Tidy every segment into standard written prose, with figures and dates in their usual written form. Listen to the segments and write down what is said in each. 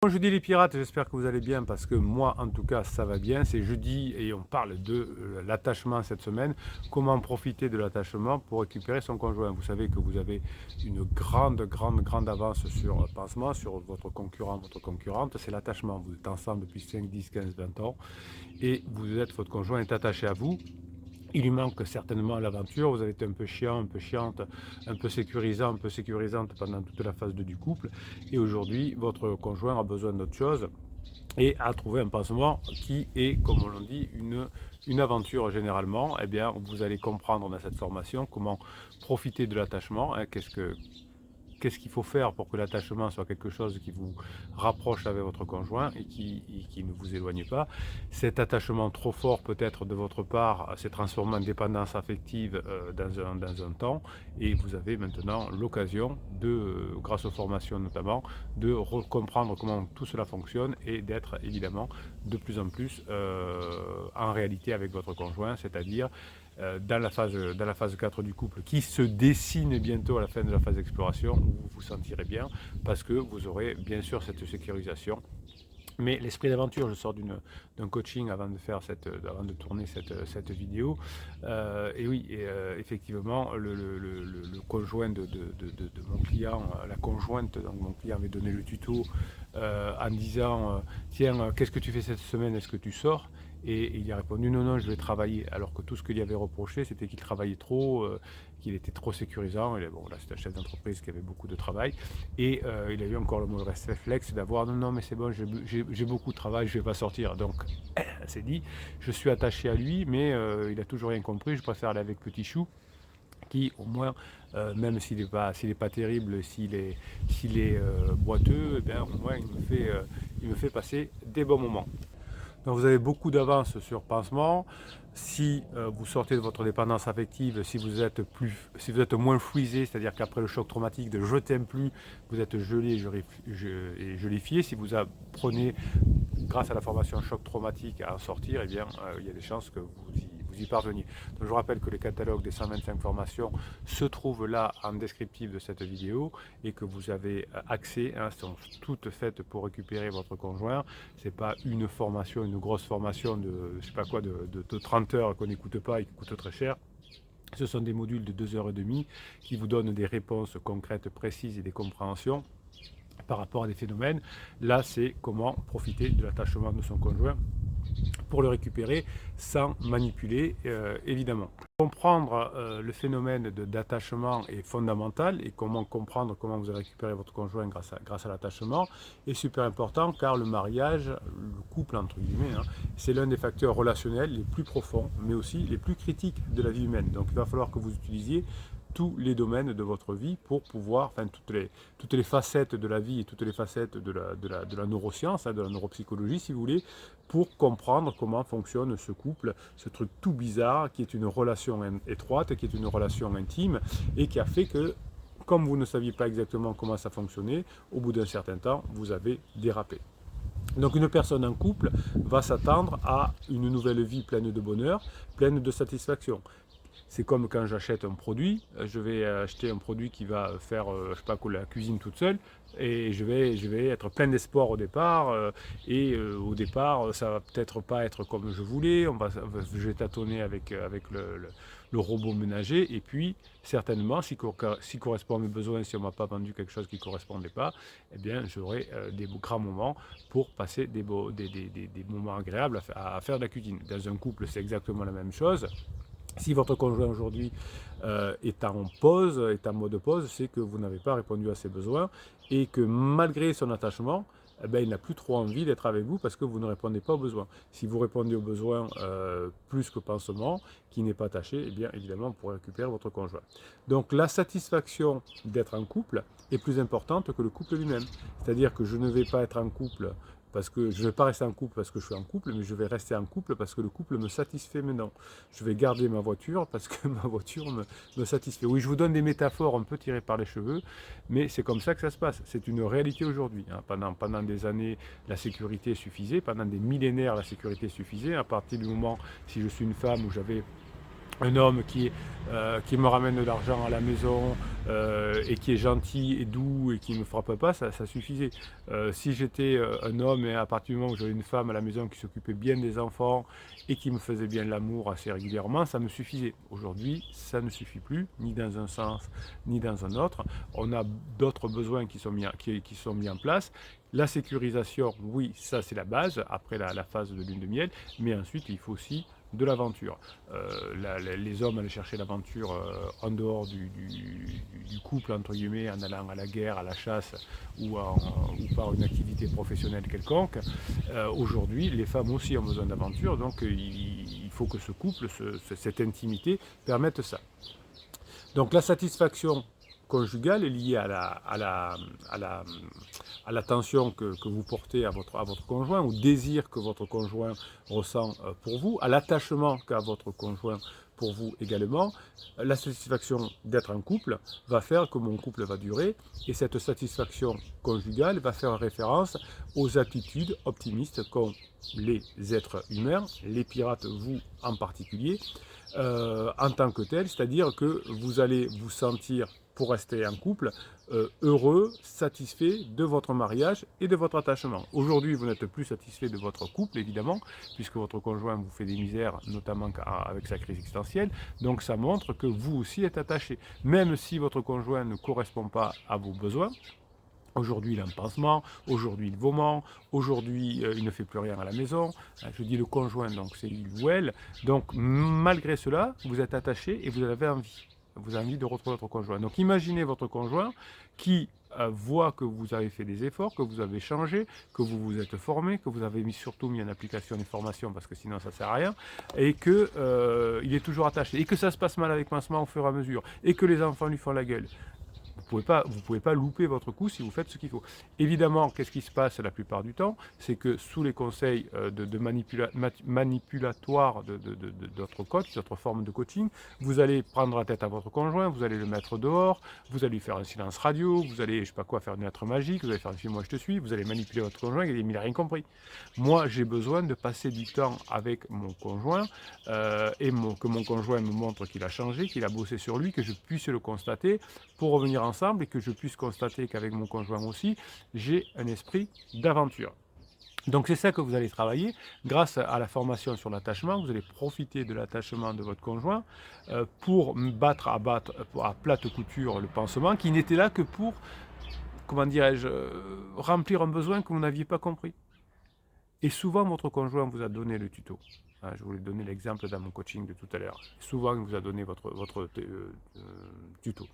Bon, je dis les pirates, j'espère que vous allez bien parce que moi en tout cas ça va bien. C'est jeudi et on parle de l'attachement cette semaine. Comment profiter de l'attachement pour récupérer son conjoint. Vous savez que vous avez une grande avance sur pansement, sur votre concurrent, votre concurrente. C'est l'attachement. Vous êtes ensemble depuis 5, 10, 15, 20 ans et votre conjoint est attaché à vous. Il lui manque certainement l'aventure, vous avez été un peu chiant, un peu chiante, un peu sécurisant, un peu sécurisante pendant toute la phase 2 du couple. Et aujourd'hui, votre conjoint a besoin d'autre chose et a trouvé un pansement qui est, comme on l'a dit, une aventure généralement. Eh bien, vous allez comprendre dans cette formation comment profiter de l'attachement, hein, qu'est-ce qu'il faut faire pour que l'attachement soit quelque chose qui vous rapproche avec votre conjoint et qui ne vous éloigne pas. Cet attachement trop fort peut-être de votre part s'est transformé en dépendance affective dans un temps et vous avez maintenant l'occasion grâce aux formations notamment, de comprendre comment tout cela fonctionne et d'être évidemment de plus en plus en réalité avec votre conjoint, c'est-à-dire dans la phase 4 du couple qui se dessine bientôt à la fin de la phase d'exploration où vous vous sentirez bien parce que vous aurez bien sûr cette sécurisation. Mais l'esprit d'aventure, je sors d'un coaching avant de tourner cette vidéo. Et oui, effectivement, le conjoint de mon client, la conjointe, donc mon client avait donné le tuto en disant tiens, qu'est-ce que tu fais cette semaine, est-ce que tu sors? Et il a répondu non, non, je vais travailler. Alors que tout ce qu'il avait reproché, c'était qu'il travaillait trop, qu'il était trop sécurisant. Et bon, là, c'est un chef d'entreprise qui avait beaucoup de travail. Et il a eu encore le mauvais réflexe d'avoir non, non, mais c'est bon, j'ai beaucoup de travail, je ne vais pas sortir. Donc, c'est dit, je suis attaché à lui, mais il n'a toujours rien compris. Je préfère aller avec Petit Chou qui au moins, même s'il est pas terrible, s'il est boiteux, eh bien, au moins il me fait passer des bons moments. Donc vous avez beaucoup d'avance sur pansement. Si vous sortez de votre dépendance affective, si vous êtes moins freezé, c'est-à-dire qu'après le choc traumatique de je t'aime plus, vous êtes gelé et geléfié. Si vous apprenez grâce à la formation choc traumatique à en sortir, eh bien il y a des chances que vous y parveniez. Donc je vous rappelle que les catalogues des 125 formations se trouvent là en descriptif de cette vidéo et que vous avez accès, hein, sont toutes faites pour récupérer votre conjoint. C'est pas une formation, une grosse formation de je sais pas quoi de 30 heures qu'on n'écoute pas et qui coûte très cher. Ce sont des modules de 2 heures et demie qui vous donnent des réponses concrètes, précises et des compréhensions par rapport à des phénomènes. Là, c'est comment profiter de l'attachement de son conjoint pour le récupérer sans manipuler, évidemment. Comprendre le phénomène d'attachement est fondamental et comment comprendre comment vous avez récupéré votre conjoint grâce à l'attachement est super important car le mariage, le couple entre guillemets, hein, c'est l'un des facteurs relationnels les plus profonds mais aussi les plus critiques de la vie humaine. Donc il va falloir que vous utilisiez tous les domaines de votre vie pour pouvoir, enfin toutes les facettes de la vie et toutes les facettes de la neuroscience, hein, de la neuropsychologie si vous voulez, pour comprendre comment fonctionne ce couple, ce truc tout bizarre qui est une relation étroite, qui est une relation intime et qui a fait que comme vous ne saviez pas exactement comment ça fonctionnait, au bout d'un certain temps, vous avez dérapé. Donc une personne en couple va s'attendre à une nouvelle vie pleine de bonheur, pleine de satisfaction. C'est comme quand j'achète un produit, je vais acheter un produit qui va faire, je sais pas quoi, la cuisine toute seule, et je vais être plein d'espoir au départ, au départ, ça va peut-être pas être comme je voulais, je vais tâtonner avec le robot ménager, et puis certainement, si correspond à mes besoins, si on m'a pas vendu quelque chose qui correspondait pas, eh bien j'aurai des grands moments pour passer des moments agréables à faire de la cuisine. Dans un couple, c'est exactement la même chose. Si votre conjoint aujourd'hui est en pause, est en mode pause, c'est que vous n'avez pas répondu à ses besoins et que malgré son attachement, eh ben, il n'a plus trop envie d'être avec vous parce que vous ne répondez pas aux besoins. Si vous répondez aux besoins plus que pansement, qui n'est pas attaché, eh bien évidemment vous pourrez récupérer votre conjoint. Donc la satisfaction d'être en couple est plus importante que le couple lui-même. C'est-à-dire que je ne vais pas être en couple parce que je ne vais pas rester en couple parce que je suis en couple, mais je vais rester en couple parce que le couple me satisfait maintenant. Je vais garder ma voiture parce que ma voiture me satisfait. Oui, je vous donne des métaphores un peu tirées par les cheveux, mais c'est comme ça que ça se passe. C'est une réalité aujourd'hui. Hein. Pendant des années, la sécurité suffisait. Pendant des millénaires, la sécurité suffisait. À partir du moment, si je suis une femme où j'avais un homme qui me ramène de l'argent à la maison et qui est gentil et doux et qui ne me frappe pas, ça suffisait. Si j'étais un homme et à partir du moment où j'avais une femme à la maison qui s'occupait bien des enfants et qui me faisait bien l'amour assez régulièrement, ça me suffisait. Aujourd'hui, ça ne suffit plus, ni dans un sens ni dans un autre. On a d'autres besoins qui sont mis en place. La sécurisation, oui, ça c'est la base, après la phase de lune de miel, mais ensuite il faut aussi de l'aventure. Les hommes allaient chercher l'aventure en dehors du couple, entre guillemets, en allant à la guerre, à la chasse ou par une activité professionnelle quelconque. Aujourd'hui, les femmes aussi ont besoin d'aventure, donc il faut que ce couple, cette intimité, permette ça. Donc la satisfaction conjugale est liée à l'attention que vous portez à votre conjoint, au désir que votre conjoint ressent pour vous, à l'attachement qu'a votre conjoint pour vous également. La satisfaction d'être en couple va faire que mon couple va durer et cette satisfaction conjugale va faire référence aux attitudes optimistes qu'ont les êtres humains, les pirates, vous en particulier, en tant que tel, c'est-à-dire que vous allez vous sentir, pour rester en couple, heureux, satisfait de votre mariage et de votre attachement. Aujourd'hui, vous n'êtes plus satisfait de votre couple, évidemment, puisque votre conjoint vous fait des misères, notamment avec sa crise existentielle. Donc ça montre que vous aussi êtes attaché. Même si votre conjoint ne correspond pas à vos besoins, aujourd'hui, il a un pansement, aujourd'hui, il vomit, aujourd'hui, il ne fait plus rien à la maison. Je dis le conjoint, donc c'est il ou elle. Donc, malgré cela, vous êtes attaché et vous avez envie. Vous avez envie de retrouver votre conjoint. Donc, imaginez votre conjoint qui voit que vous avez fait des efforts, que vous avez changé, que vous vous êtes formé, que vous avez surtout mis en application les formations, parce que sinon ça ne sert à rien, et qu'il est toujours attaché, et que ça se passe mal avec pansement au fur et à mesure, et que les enfants lui font la gueule. Vous pouvez pas louper votre coup si vous faites ce qu'il faut. Évidemment, qu'est-ce qui se passe la plupart du temps? C'est que sous les conseils manipulatoires d'autres coachs, d'autres formes de coaching, vous allez prendre la tête à votre conjoint, vous allez le mettre dehors, vous allez lui faire un silence radio, vous allez, je sais pas quoi, faire une lettre magique, vous allez faire un film moi je te suis, vous allez manipuler votre conjoint et il n'a rien compris. Moi, j'ai besoin de passer du temps avec mon conjoint que mon conjoint me montre qu'il a changé, qu'il a bossé sur lui, que je puisse le constater pour revenir ensemble et que je puisse constater qu'avec mon conjoint aussi, j'ai un esprit d'aventure. Donc c'est ça que vous allez travailler grâce à la formation sur l'attachement. Vous allez profiter de l'attachement de votre conjoint pour battre à plate couture le pansement qui n'était là que pour, comment dirais-je, remplir un besoin que vous n'aviez pas compris. Et souvent, votre conjoint vous a donné le tuto. Je voulais donner l'exemple dans mon coaching de tout à l'heure. Souvent, il vous a donné votre tuto.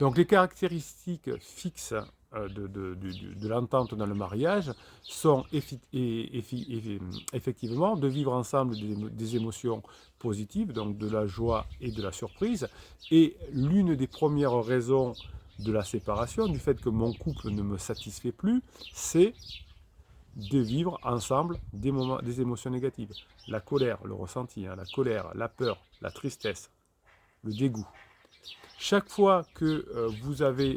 Donc, les caractéristiques fixes de l'entente dans le mariage sont effectivement de vivre ensemble des émotions positives, donc de la joie et de la surprise. Et l'une des premières raisons de la séparation, du fait que mon couple ne me satisfait plus, c'est de vivre ensemble des émotions négatives. La colère, le ressenti, la colère, la peur, la tristesse, le dégoût. Chaque fois que vous êtes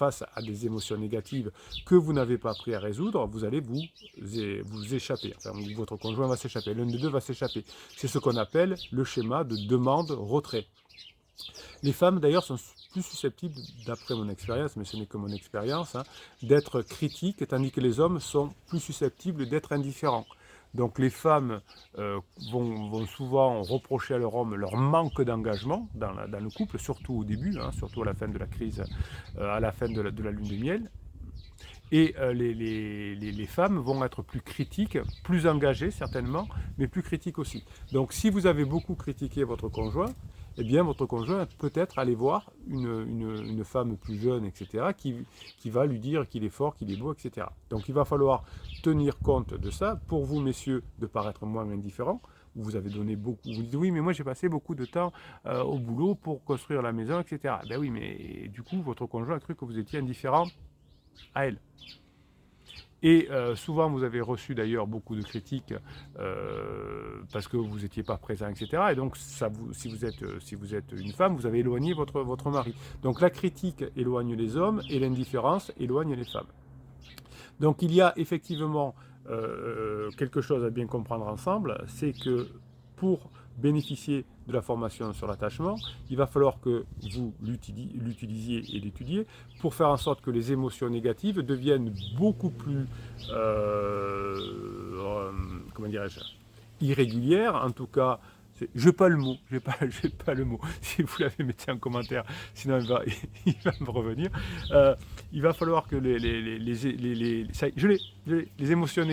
face à des émotions négatives que vous n'avez pas appris à résoudre, vous allez vous échapper. Enfin, votre conjoint va s'échapper, l'un des deux va s'échapper. C'est ce qu'on appelle le schéma de demande-retrait. Les femmes, d'ailleurs, sont plus susceptibles, d'après mon expérience, mais ce n'est que mon expérience, d'être critiques, tandis que les hommes sont plus susceptibles d'être indifférents. Donc les femmes vont souvent reprocher à leur homme leur manque d'engagement dans le couple, surtout au début, surtout à la fin de la crise, à la fin de la lune de miel. Et les femmes vont être plus critiques, plus engagées certainement, mais plus critiques aussi. Donc si vous avez beaucoup critiqué votre conjoint, eh bien votre conjoint peut-être aller voir une femme plus jeune, etc., qui va lui dire qu'il est fort, qu'il est beau, etc. Donc il va falloir tenir compte de ça, pour vous messieurs, de paraître moins indifférents. Vous avez donné beaucoup, vous dites oui mais moi j'ai passé beaucoup de temps au boulot pour construire la maison, etc. Ben oui, mais du coup votre conjoint a cru que vous étiez indifférent à elle. Et souvent, vous avez reçu d'ailleurs beaucoup de critiques parce que vous n'étiez pas présent, etc. Et donc, si vous êtes une femme, vous avez éloigné votre mari. Donc, la critique éloigne les hommes et l'indifférence éloigne les femmes. Donc, il y a effectivement quelque chose à bien comprendre ensemble, c'est que pour bénéficier de la formation sur l'attachement, il va falloir que vous l'utilisiez et l'étudiez pour faire en sorte que les émotions négatives deviennent beaucoup plus, comment dirais-je, irrégulières, en tout cas. Je n'ai pas le mot, j'ai pas le mot. Si vous l'avez, mettez en commentaire, sinon il va me revenir. Il va falloir que les émotions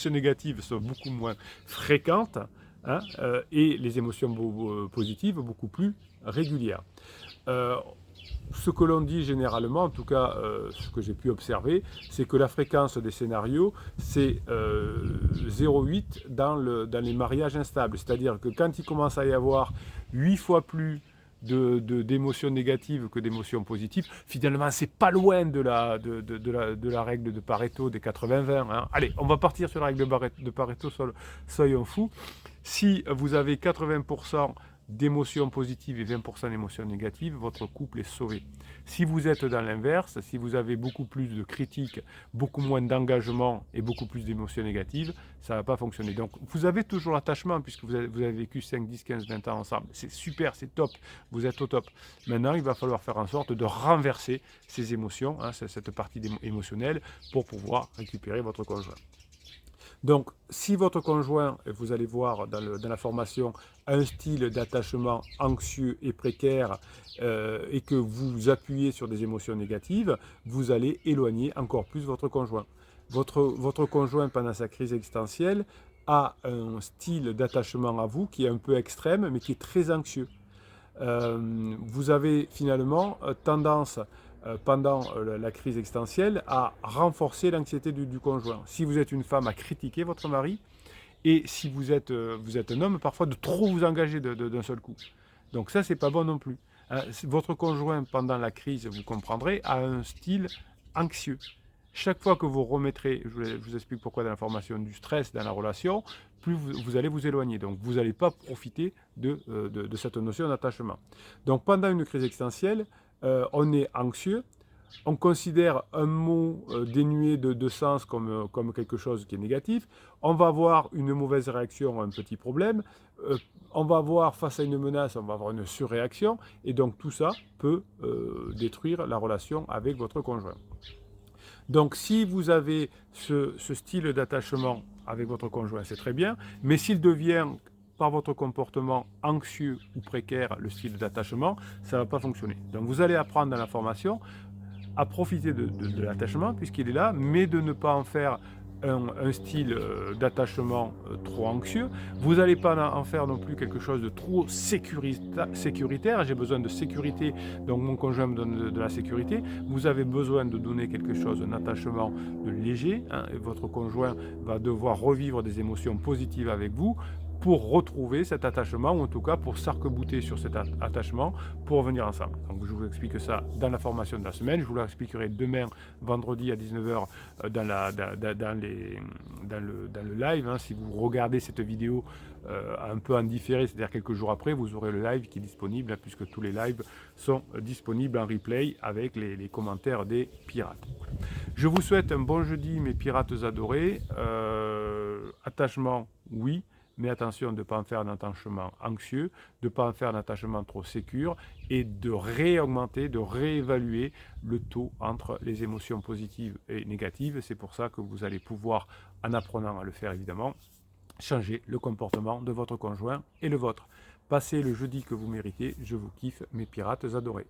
négatives sont beaucoup moins fréquentes, hein, et les émotions positives beaucoup plus régulières. Ce que l'on dit généralement, en tout cas ce que j'ai pu observer, c'est que la fréquence des scénarios, c'est 0,8 dans les mariages instables. C'est-à-dire que quand il commence à y avoir 8 fois plus d'émotions négatives que d'émotions positives, finalement, c'est pas loin de la règle de Pareto des 80-20. Hein. Allez, on va partir sur la règle de Pareto, soyons fous. Si vous avez 80% d'émotions positives et 20% d'émotions négatives, votre couple est sauvé. Si vous êtes dans l'inverse, si vous avez beaucoup plus de critiques, beaucoup moins d'engagement et beaucoup plus d'émotions négatives, ça ne va pas fonctionner. Donc vous avez toujours l'attachement puisque vous avez vécu 5, 10, 15, 20 ans ensemble. C'est super, c'est top, vous êtes au top. Maintenant, il va falloir faire en sorte de renverser ces émotions, hein, cette partie émotionnelle, pour pouvoir récupérer votre conjoint. Donc, si votre conjoint, vous allez voir dans la formation, a un style d'attachement anxieux et précaire et que vous appuyez sur des émotions négatives, vous allez éloigner encore plus votre conjoint. Votre conjoint, pendant sa crise existentielle, a un style d'attachement à vous qui est un peu extrême, mais qui est très anxieux. Vous avez finalement tendance pendant la crise existentielle à renforcer l'anxiété du conjoint. Si vous êtes une femme, à critiquer votre mari, et si vous êtes un homme, parfois de trop vous engager d'un seul coup. Donc ça, c'est pas bon non plus. Votre conjoint, pendant la crise, vous comprendrez, a un style anxieux. Chaque fois que vous remettrez, je vous explique pourquoi dans la formation, du stress dans la relation, plus vous allez vous éloigner. Donc vous n'allez pas profiter de cette notion d'attachement. Donc pendant une crise existentielle, on est anxieux, on considère un mot dénué de sens comme quelque chose qui est négatif, on va avoir une mauvaise réaction à un petit problème, on va avoir face à une menace, on va avoir une surréaction, et donc tout ça peut détruire la relation avec votre conjoint. Donc si vous avez ce style d'attachement avec votre conjoint, c'est très bien, mais s'il devient par votre comportement anxieux ou précaire, le style d'attachement, ça ne va pas fonctionner. Donc vous allez apprendre dans la formation à profiter de l'attachement puisqu'il est là, mais de ne pas en faire un style d'attachement trop anxieux. Vous n'allez pas en faire non plus quelque chose de trop sécuritaire. J'ai besoin de sécurité, donc mon conjoint me donne de la sécurité. Vous avez besoin de donner quelque chose, un attachement léger, hein, et votre conjoint va devoir revivre des émotions positives avec vous pour retrouver cet attachement, ou en tout cas pour s'arc-bouter sur cet attachement pour revenir ensemble. Donc je vous explique ça dans la formation de la semaine, je vous l'expliquerai demain, vendredi à 19h dans le live. Hein. Si vous regardez cette vidéo un peu en différé, c'est-à-dire quelques jours après, vous aurez le live qui est disponible, hein, puisque tous les lives sont disponibles en replay avec les commentaires des pirates. Je vous souhaite un bon jeudi, mes pirates adorés. Attachement, oui. Mais attention de ne pas en faire un attachement anxieux, de ne pas en faire un attachement trop sécure et de réaugmenter, de réévaluer le taux entre les émotions positives et négatives. C'est pour ça que vous allez pouvoir, en apprenant à le faire évidemment, changer le comportement de votre conjoint et le vôtre. Passez le jeudi que vous méritez, je vous kiffe, mes pirates adorés.